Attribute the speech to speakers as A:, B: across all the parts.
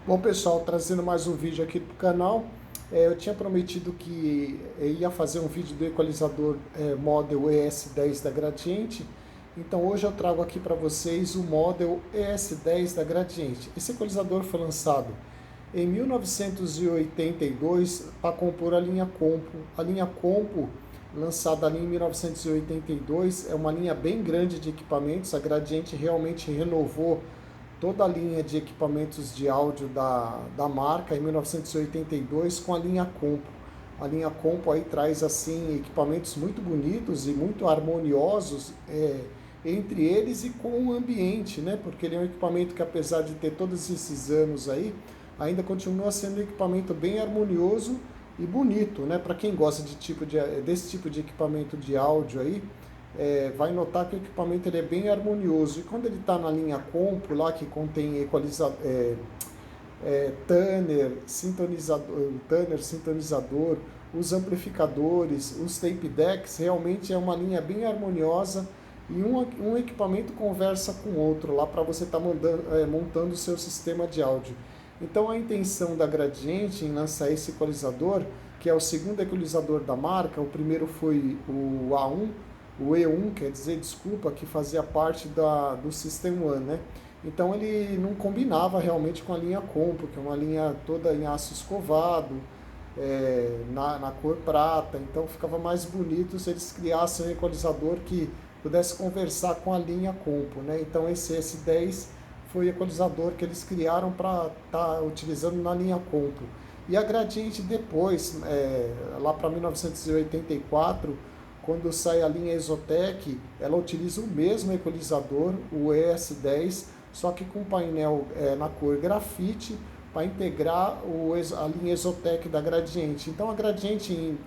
A: Bom, pessoal, trazendo mais um vídeo aqui para o canal. Eu tinha prometido que ia fazer um vídeo do equalizador Model ES10 da Gradiente. Então hoje eu trago aqui para vocês o Model ES10 da Gradiente. Esse equalizador foi lançado em 1982 para compor a linha Compo. A linha Compo, lançada ali em 1982, é uma linha bem grande de equipamentos. A Gradiente realmente renovou toda a linha de equipamentos de áudio da marca em 1982 com a linha Compo. A linha Compo aí traz assim equipamentos muito bonitos e muito harmoniosos entre eles e com o ambiente, né? Porque ele é um equipamento que, apesar de ter todos esses anos aí, ainda continua sendo um equipamento bem harmonioso e bonito, né? Para quem gosta desse tipo de equipamento de áudio aí, vai notar que o equipamento ele é bem harmonioso. E quando ele está na linha Compo, lá que contém sintonizador, os amplificadores, os tape decks, realmente é uma linha bem harmoniosa e um equipamento conversa com o outro lá para você estar montando o seu sistema de áudio. Então a intenção da Gradiente em lançar esse equalizador, que é o segundo equalizador da marca, o primeiro foi o A1, o E1, quer dizer, desculpa, que fazia parte do System One, né? Então ele não combinava realmente com a linha Compo, que é uma linha toda em aço escovado, na cor prata, então ficava mais bonito se eles criassem um equalizador que pudesse conversar com a linha Compo, né? Então esse S10 foi o equalizador que eles criaram para estar utilizando na linha Compo. E a Gradiente depois, lá para 1984, quando sai a linha Exotec, ela utiliza o mesmo equalizador, o ES10, só que com painel na cor grafite, para integrar a linha Exotec da Gradiente. Então a Gradiente em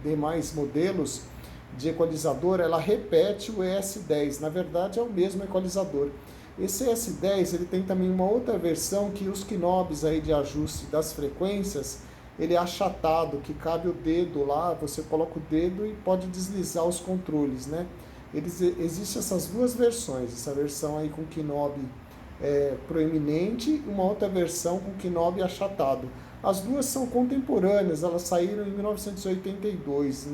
A: demais modelos de equalizador, ela repete o ES10, na verdade é o mesmo equalizador. Esse ES10 ele tem também uma outra versão que os knobs aí de ajuste das frequências, ele é achatado, que cabe o dedo lá, você coloca o dedo e pode deslizar os controles, né? Existem essas duas versões, essa versão aí com knob proeminente e uma outra versão com knob achatado. As duas são contemporâneas, elas saíram em 1982,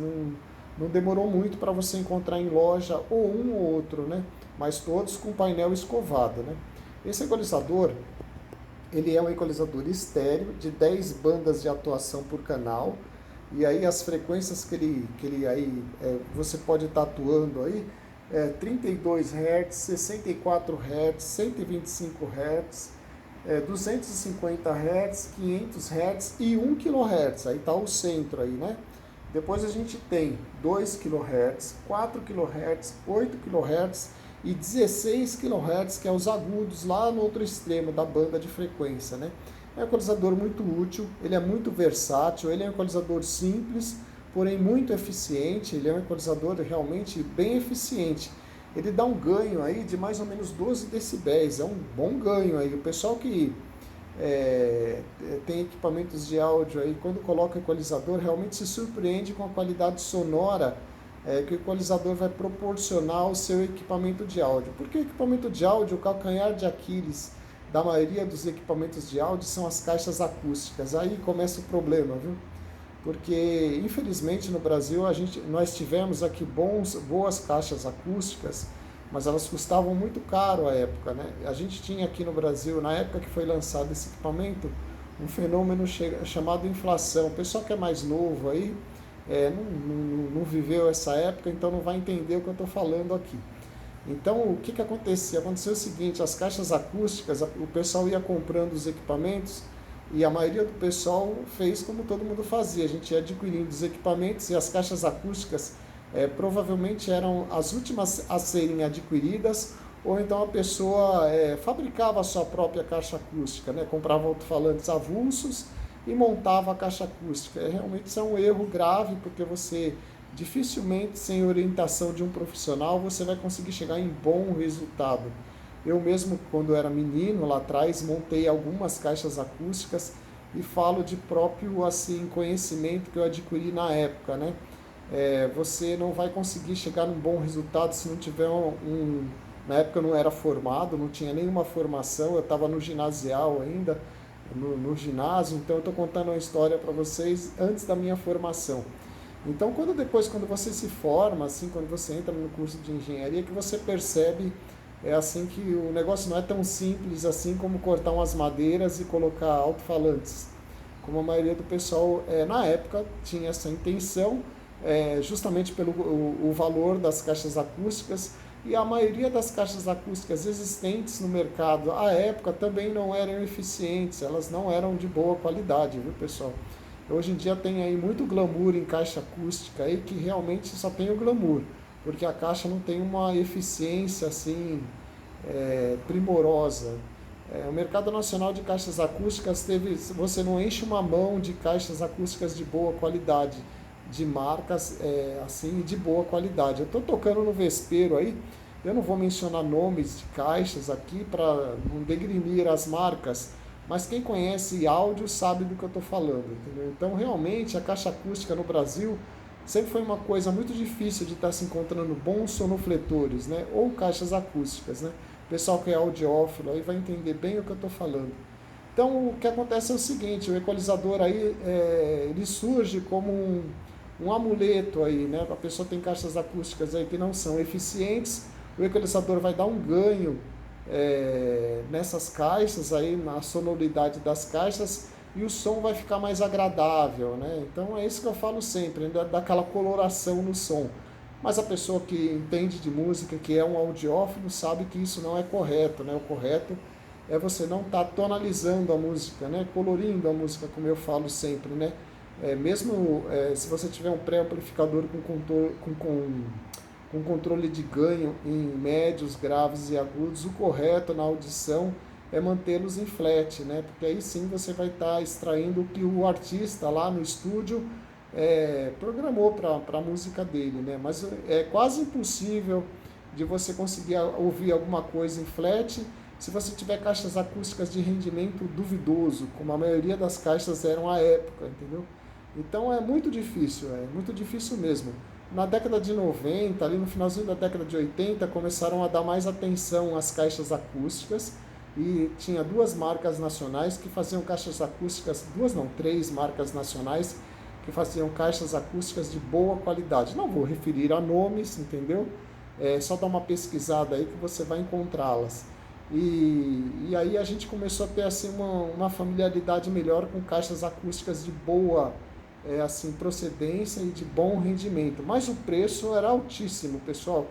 A: não demorou muito para você encontrar em loja ou um ou outro, né? Mas todos com painel escovado, né? Esse equalizador, ele é um equalizador estéreo de 10 bandas de atuação por canal, e aí as frequências que ele aí você pode estar atuando aí 32 Hz, 64 Hz, 125 Hz, 250 Hz, 500 Hz e 1 kHz, aí está o centro aí, né? Depois a gente tem 2 kHz, 4 kHz, 8 kHz e 16 kHz, que é os agudos lá no outro extremo da banda de frequência, né? É um equalizador muito útil, ele é muito versátil, ele é um equalizador simples, porém muito eficiente, ele é um equalizador realmente bem eficiente. Ele dá um ganho aí de mais ou menos 12 decibéis, é um bom ganho aí. O pessoal que tem equipamentos de áudio aí, quando coloca o equalizador, realmente se surpreende com a qualidade sonora que o equalizador vai proporcionar ao seu equipamento de áudio. Porque o equipamento de áudio, o calcanhar de Aquiles da maioria dos equipamentos de áudio são as caixas acústicas. Aí começa o problema, viu? Porque infelizmente no Brasil nós tivemos aqui boas caixas acústicas, mas elas custavam muito caro à época, né? A gente tinha aqui no Brasil, na época que foi lançado esse equipamento, um fenômeno chamado inflação. O pessoal que é mais novo aí não viveu essa época, então não vai entender o que eu estou falando aqui. Então, o que acontecia? Aconteceu o seguinte, as caixas acústicas, o pessoal ia comprando os equipamentos e a maioria do pessoal fez como todo mundo fazia. A gente ia adquirindo os equipamentos e as caixas acústicas provavelmente eram as últimas a serem adquiridas, ou então a pessoa fabricava a sua própria caixa acústica, né? Comprava alto-falantes avulsos e montava a caixa acústica. Realmente isso é um erro grave, porque você dificilmente, sem orientação de um profissional, você vai conseguir chegar em bom resultado. Eu mesmo, quando era menino, lá atrás, montei algumas caixas acústicas e falo de próprio assim, conhecimento que eu adquiri na época, né? Você não vai conseguir chegar num bom resultado se não tiver Na época eu não era formado, não tinha nenhuma formação, eu estava no ginasial ainda, no ginásio, então eu estou contando uma história para vocês antes da minha formação. Então, quando você se forma, assim, quando você entra no curso de engenharia, que você percebe assim que o negócio não é tão simples assim como cortar umas madeiras e colocar alto-falantes. Como a maioria do pessoal na época tinha essa intenção, justamente pelo o valor das caixas acústicas, e a maioria das caixas acústicas existentes no mercado à época também não eram eficientes, elas não eram de boa qualidade, viu, pessoal? Hoje em dia tem aí muito glamour em caixa acústica aí que realmente só tem o glamour, porque a caixa não tem uma eficiência assim primorosa. O mercado nacional de caixas acústicas você não enche uma mão de caixas acústicas de boa qualidade, de marcas assim de boa qualidade. Eu estou tocando no vespeiro aí, eu não vou mencionar nomes de caixas aqui para não degrinir as marcas, mas quem conhece áudio sabe do que eu estou falando, entendeu? Então realmente a caixa acústica no Brasil sempre foi uma coisa muito difícil de estar se encontrando bons sonofletores, né? Ou caixas acústicas, né? O pessoal que é audiófilo aí vai entender bem o que eu estou falando. Então, o que acontece é o seguinte, o equalizador aí, ele surge como um amuleto aí, né? A pessoa tem caixas acústicas aí que não são eficientes, o equalizador vai dar um ganho nessas caixas aí, na sonoridade das caixas, e o som vai ficar mais agradável, né? Então é isso que eu falo sempre, né? Daquela coloração no som. Mas a pessoa que entende de música, que é um audiófilo, sabe que isso não é correto, né? O correto é você não estar tonalizando a música, né? Colorindo a música, como eu falo sempre, né? Mesmo se você tiver um pré-amplificador com controle de ganho em médios, graves e agudos, o correto na audição é mantê-los em flat, né? Porque aí sim você vai estar extraindo o que o artista lá no estúdio programou para a música dele, né? Mas é quase impossível de você conseguir ouvir alguma coisa em flat se você tiver caixas acústicas de rendimento duvidoso, como a maioria das caixas eram à época, entendeu? Então é muito difícil mesmo. Na década de 90, ali no finalzinho da década de 80, começaram a dar mais atenção às caixas acústicas e tinha duas marcas nacionais que faziam caixas acústicas, duas não, três marcas nacionais que faziam caixas acústicas de boa qualidade. Não vou referir a nomes, entendeu? Só dar uma pesquisada aí que você vai encontrá-las. E aí a gente começou a ter assim uma familiaridade melhor com caixas acústicas de boa assim, procedência e de bom rendimento. Mas o preço era altíssimo, pessoal.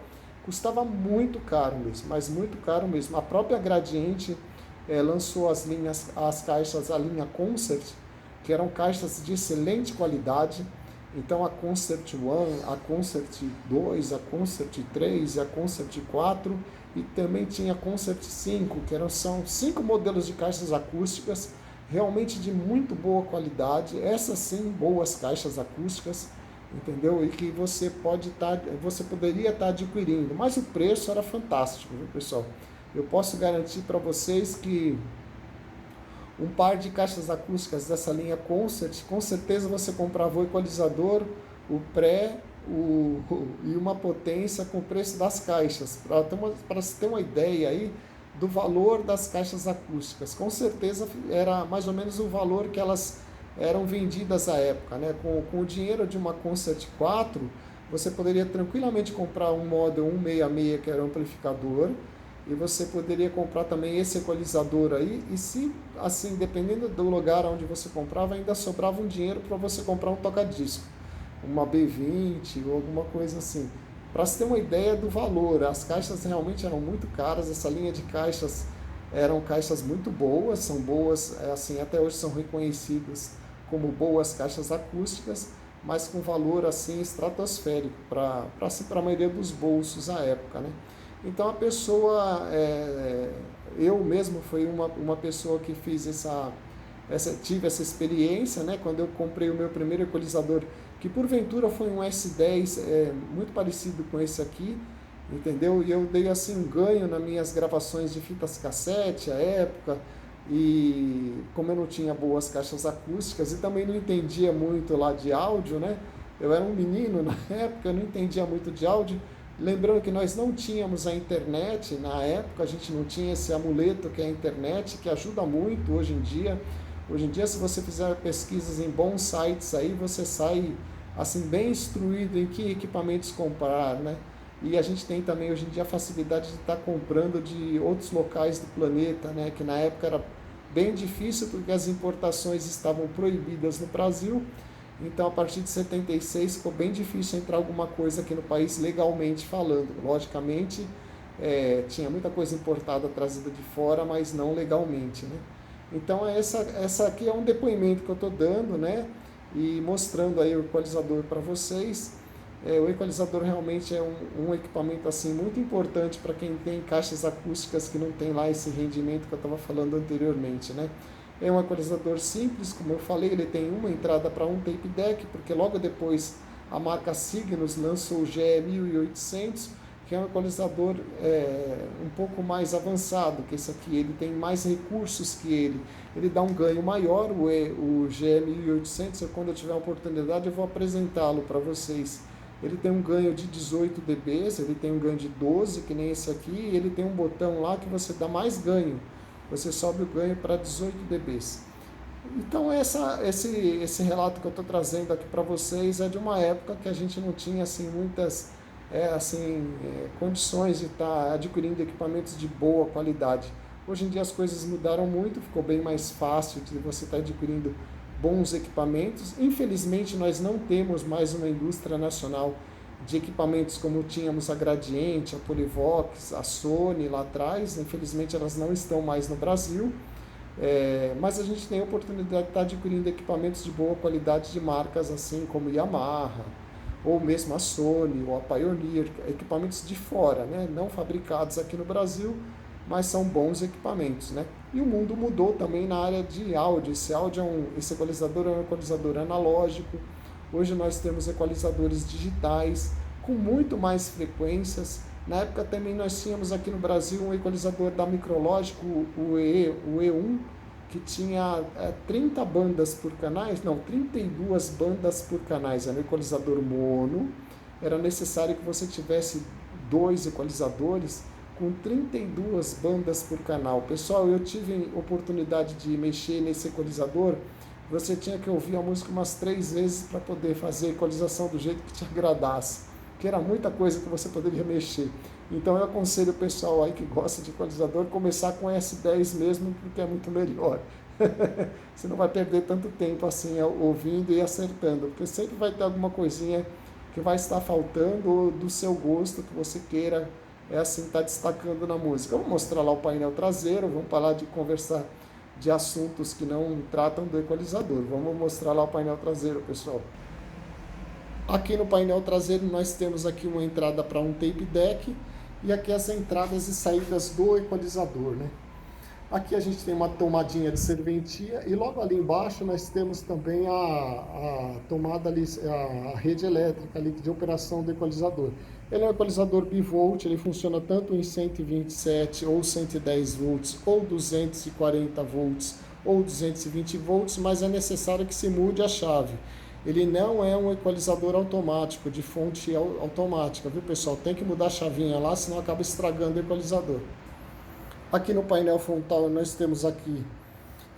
A: Custava muito caro mesmo, mas muito caro mesmo. A própria Gradiente lançou as caixas, a linha Concert, que eram caixas de excelente qualidade. Então a Concert One, a Concert 2, a Concert 3 e a Concert 4, e também tinha a Concert 5, são 5 modelos de caixas acústicas, realmente de muito boa qualidade, essas sim, boas caixas acústicas, entendeu? E que você poderia estar adquirindo, mas o preço era fantástico, viu, pessoal? Eu posso garantir para vocês que um par de caixas acústicas dessa linha Concert, com certeza você comprava o equalizador, o pré e uma potência com o preço das caixas, para se ter uma ideia aí do valor das caixas acústicas. Com certeza era mais ou menos o valor que elas eram vendidas à época, né? Com o dinheiro de uma Concert 4, você poderia tranquilamente comprar um Model 166, que era um amplificador, e você poderia comprar também esse equalizador aí, e se, assim, dependendo do lugar onde você comprava, ainda sobrava um dinheiro para você comprar um toca-disco, uma B20 ou alguma coisa assim. Para você ter uma ideia do valor, as caixas realmente eram muito caras, essa linha de caixas eram caixas muito boas, são boas, assim, até hoje são reconhecidas como boas caixas acústicas, mas com valor assim estratosférico para a maioria dos bolsos à época, né? Então a pessoa, eu mesmo fui uma pessoa que tive essa experiência, né? Quando eu comprei o meu primeiro equalizador, que porventura foi um S10 muito parecido com esse aqui, entendeu? E eu dei assim um ganho nas minhas gravações de fitas cassete à época, e como eu não tinha boas caixas acústicas e também não entendia muito lá de áudio, né? Eu era um menino na época, eu não entendia muito de áudio. Lembrando que nós não tínhamos a internet na época, a gente não tinha esse amuleto que é a internet, que ajuda muito hoje em dia. Hoje em dia, se você fizer pesquisas em bons sites aí, você sai assim bem instruído em que equipamentos comprar, né? E a gente tem também hoje em dia a facilidade de estar comprando de outros locais do planeta, né? Que na época era bem difícil porque as importações estavam proibidas no Brasil. Então, a partir de 76 ficou bem difícil entrar alguma coisa aqui no país legalmente falando. Logicamente, tinha muita coisa importada trazida de fora, mas não legalmente, né? Então, essa aqui é um depoimento que eu estou dando, né? E mostrando aí o equalizador para vocês. O equalizador realmente é um equipamento assim muito importante para quem tem caixas acústicas que não tem lá esse rendimento que eu estava falando anteriormente, né? É um equalizador simples, como eu falei, ele tem uma entrada para um tape deck, porque logo depois a marca Cygnus lançou o GE1800, que é um equalizador um pouco mais avançado que esse aqui. Ele tem mais recursos que ele dá um ganho maior. O GE1800, quando eu tiver a oportunidade, eu vou apresentá-lo para vocês. Ele tem um ganho de 18 dB, ele tem um ganho de 12, que nem esse aqui, e ele tem um botão lá que você dá mais ganho. Você sobe o ganho para 18 dB. Então esse relato que eu estou trazendo aqui para vocês é de uma época que a gente não tinha assim muitas condições de estar adquirindo equipamentos de boa qualidade. Hoje em dia as coisas mudaram muito, ficou bem mais fácil de você estar adquirindo bons equipamentos. Infelizmente nós não temos mais uma indústria nacional de equipamentos como tínhamos a Gradiente, a Polivox, a Sony lá atrás. Infelizmente elas não estão mais no Brasil, mas a gente tem a oportunidade de estar adquirindo equipamentos de boa qualidade de marcas assim como Yamaha, ou mesmo a Sony, ou a Pioneer, equipamentos de fora, né? Não fabricados aqui no Brasil, mas são bons equipamentos, né? E o mundo mudou também na área de áudio. Esse equalizador é um equalizador analógico. Hoje nós temos equalizadores digitais com muito mais frequências. Na época também nós tínhamos aqui no Brasil um equalizador da Micrológico, o E1, que tinha 30 bandas por canais, não, 32 bandas por canais. Era um equalizador mono. Era necessário que você tivesse 2 equalizadores com 32 bandas por canal. Pessoal, eu tive oportunidade de mexer nesse equalizador. Você tinha que ouvir a música umas 3 vezes para poder fazer a equalização do jeito que te agradasse, que era muita coisa que você poderia mexer. Então eu aconselho o pessoal aí que gosta de equalizador começar com S10 mesmo, porque é muito melhor. Você não vai perder tanto tempo assim ouvindo e acertando, porque sempre vai ter alguma coisinha que vai estar faltando ou do seu gosto que você queira está destacando na música. Vou mostrar lá o painel traseiro, vamos parar de conversar de assuntos que não tratam do equalizador. Vamos mostrar lá o painel traseiro, pessoal. Aqui no painel traseiro nós temos aqui uma entrada para um tape deck e aqui as entradas e saídas do equalizador, né? Aqui a gente tem uma tomadinha de serventia e logo ali embaixo nós temos também a tomada ali, a rede elétrica ali de operação do equalizador. Ele é um equalizador bivolt, ele funciona tanto em 127 ou 110 volts, ou 240 volts, ou 220 volts, mas é necessário que se mude a chave. Ele não é um equalizador automático, de fonte automática, viu pessoal? Tem que mudar a chavinha lá, senão acaba estragando o equalizador. Aqui no painel frontal nós temos aqui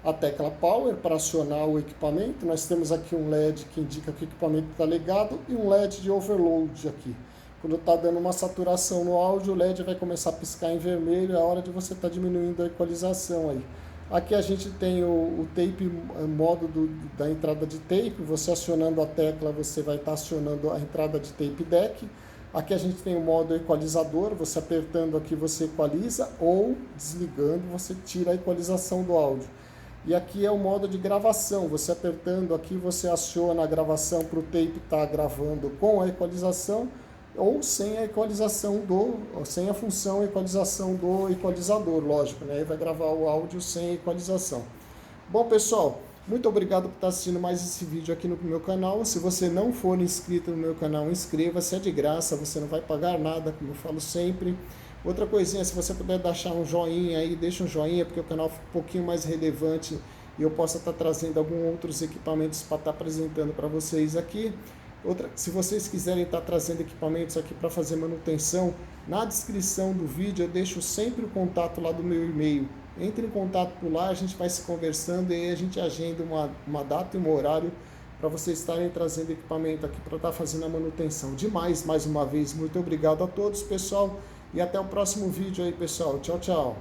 A: a tecla Power para acionar o equipamento. Nós temos aqui um LED que indica que o equipamento está ligado e um LED de overload aqui. Quando está dando uma saturação no áudio, o LED vai começar a piscar em vermelho, é a hora de você estar diminuindo a equalização aí. Aqui a gente tem o tape, modo da entrada de tape. Você acionando a tecla, você vai estar acionando a entrada de tape deck. Aqui a gente tem o modo equalizador, você apertando aqui você equaliza, ou desligando você tira a equalização do áudio. E aqui é o modo de gravação, você apertando aqui você aciona a gravação para o tape estar gravando com a equalização ou sem a equalização sem a função equalização do equalizador, lógico, né? Vai gravar o áudio sem equalização. Bom pessoal, muito obrigado por estar assistindo mais esse vídeo aqui no meu canal. Se você não for inscrito no meu canal, inscreva-se, é de graça, você não vai pagar nada, como eu falo sempre. Outra coisinha, se você puder deixar um joinha aí, deixa um joinha, porque o canal fica um pouquinho mais relevante e eu possa estar trazendo alguns outros equipamentos para estar apresentando para vocês aqui. Se vocês quiserem estar trazendo equipamentos aqui para fazer manutenção, na descrição do vídeo eu deixo sempre o contato lá do meu e-mail. Entre em contato por lá, a gente vai se conversando e aí a gente agenda uma data e um horário para vocês estarem trazendo equipamento aqui para estar fazendo a manutenção. Demais, mais uma vez, muito obrigado a todos, pessoal, e até o próximo vídeo aí, pessoal. Tchau, tchau.